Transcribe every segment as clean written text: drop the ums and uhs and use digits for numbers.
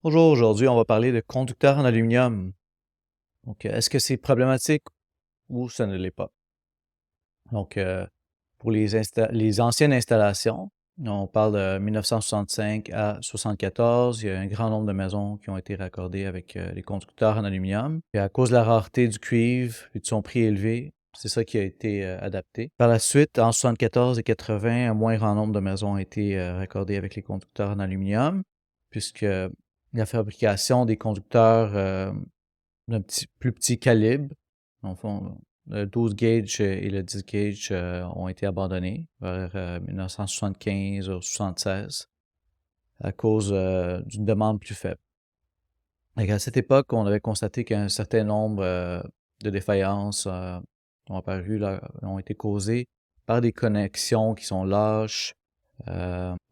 Bonjour, aujourd'hui, on va parler de conducteurs en aluminium. Donc, est-ce que c'est problématique ou ça ne l'est pas? Donc, pour les anciennes installations, on parle de 1965 à 74, il y a un grand nombre de maisons qui ont été raccordées avec les conducteurs en aluminium. Et à cause de la rareté du cuivre et de son prix élevé, c'est ça qui a été adapté. Par la suite, en 74 et 80, un moins grand nombre de maisons ont été raccordées avec les conducteurs en aluminium, puisque la fabrication des conducteurs d'un plus petit calibre, en fond, le 12 gauge et le 10 gauge ont été abandonnés vers 1975 ou 76 à cause d'une demande plus faible. Et à cette époque, on avait constaté qu'un certain nombre de défaillances ont apparu, là, ont été causées par des connexions qui sont lâches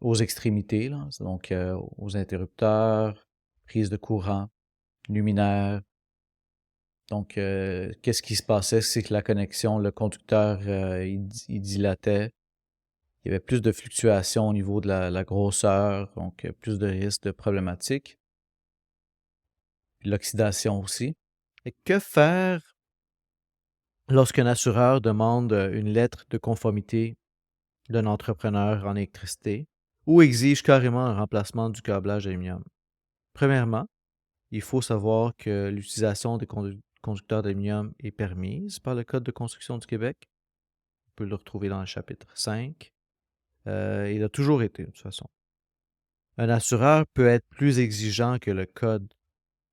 aux extrémités, là, donc aux interrupteurs, prises de courant, luminaires. Donc, qu'est-ce qui se passait? C'est que la connexion, le conducteur, il dilatait. Il y avait plus de fluctuations au niveau de la grosseur, donc plus de risques de problématiques. Puis l'oxydation aussi. Et que faire lorsqu'un assureur demande une lettre de conformité d'un entrepreneur en électricité ou exige carrément un remplacement du câblage aluminium? Premièrement, il faut savoir que l'utilisation des conducteurs d'aluminium est permise par le Code de construction du Québec. On peut le retrouver dans le chapitre 5. Il a toujours été, de toute façon. Un assureur peut être plus exigeant que le Code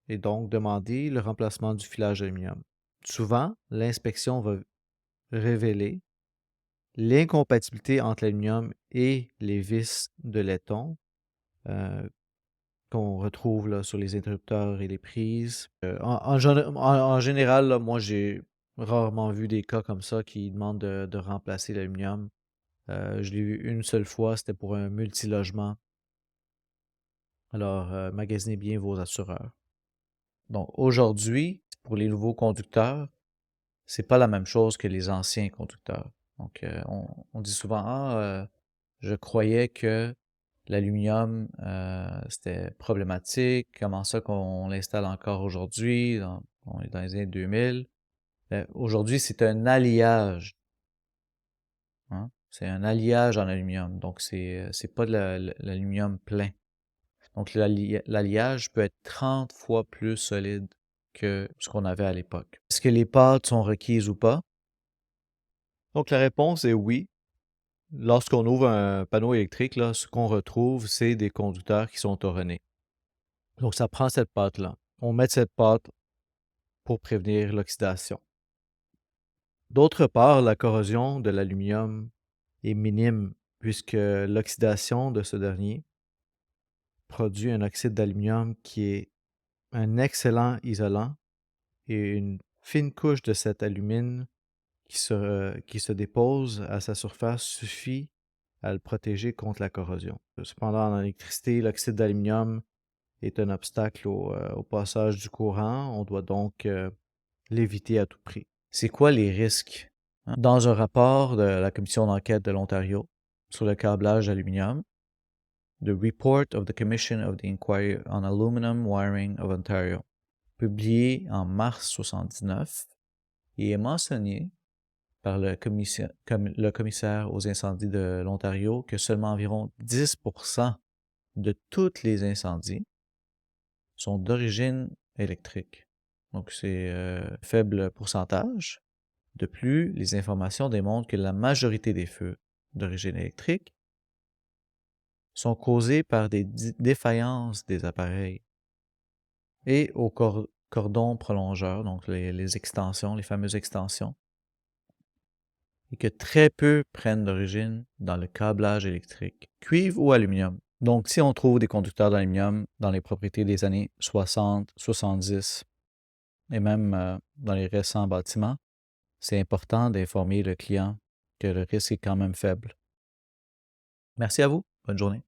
et donc demander le remplacement du filage d'aluminium. Souvent, l'inspection va révéler l'incompatibilité entre l'aluminium et les vis de laiton euh, qu'on retrouve là, sur les interrupteurs et les prises. En général, là, moi, j'ai rarement vu des cas comme ça qui demandent de remplacer l'aluminium. Je l'ai vu une seule fois, c'était pour un multilogement. Alors, magasinez bien vos assureurs. Donc, aujourd'hui, pour les nouveaux conducteurs, c'est pas la même chose que les anciens conducteurs. Donc, on dit souvent, je croyais que l'aluminium, c'était problématique. Comment ça qu'on l'installe encore aujourd'hui? On est dans les années 2000. Aujourd'hui, c'est un alliage. Hein? C'est un alliage en aluminium. Donc, c'est pas de l'aluminium plein. Donc, l'alliage peut être 30 fois plus solide que ce qu'on avait à l'époque. Est-ce que les pâtes sont requises ou pas? Donc, la réponse est oui. Lorsqu'on ouvre un panneau électrique, là, ce qu'on retrouve, c'est des conducteurs qui sont ornés. Donc, ça prend cette pâte-là. On met cette pâte pour prévenir l'oxydation. D'autre part, la corrosion de l'aluminium est minime puisque l'oxydation de ce dernier produit un oxyde d'aluminium qui est un excellent isolant et une fine couche de cette alumine qui se dépose à sa surface suffit à le protéger contre la corrosion. Cependant, en électricité, l'oxyde d'aluminium est un obstacle au passage du courant. On doit donc l'éviter à tout prix. C'est quoi les risques? Dans un rapport de la commission d'enquête de l'Ontario sur le câblage d'aluminium, The Report of the Commission of the Inquiry on Aluminum Wiring of Ontario, publié en mars 79, il est mentionné par le commissaire aux incendies de l'Ontario que seulement environ 10% de tous les incendies sont d'origine électrique. Donc, c'est un faible pourcentage. De plus, les informations démontrent que la majorité des feux d'origine électrique sont causés par des défaillances des appareils et aux cordons prolongeurs, donc les extensions, les fameuses extensions, et que très peu prennent d'origine dans le câblage électrique, cuivre ou aluminium. Donc, si on trouve des conducteurs d'aluminium dans les propriétés des années 60, 70 et même dans les récents bâtiments, c'est important d'informer le client que le risque est quand même faible. Merci à vous. Bonne journée.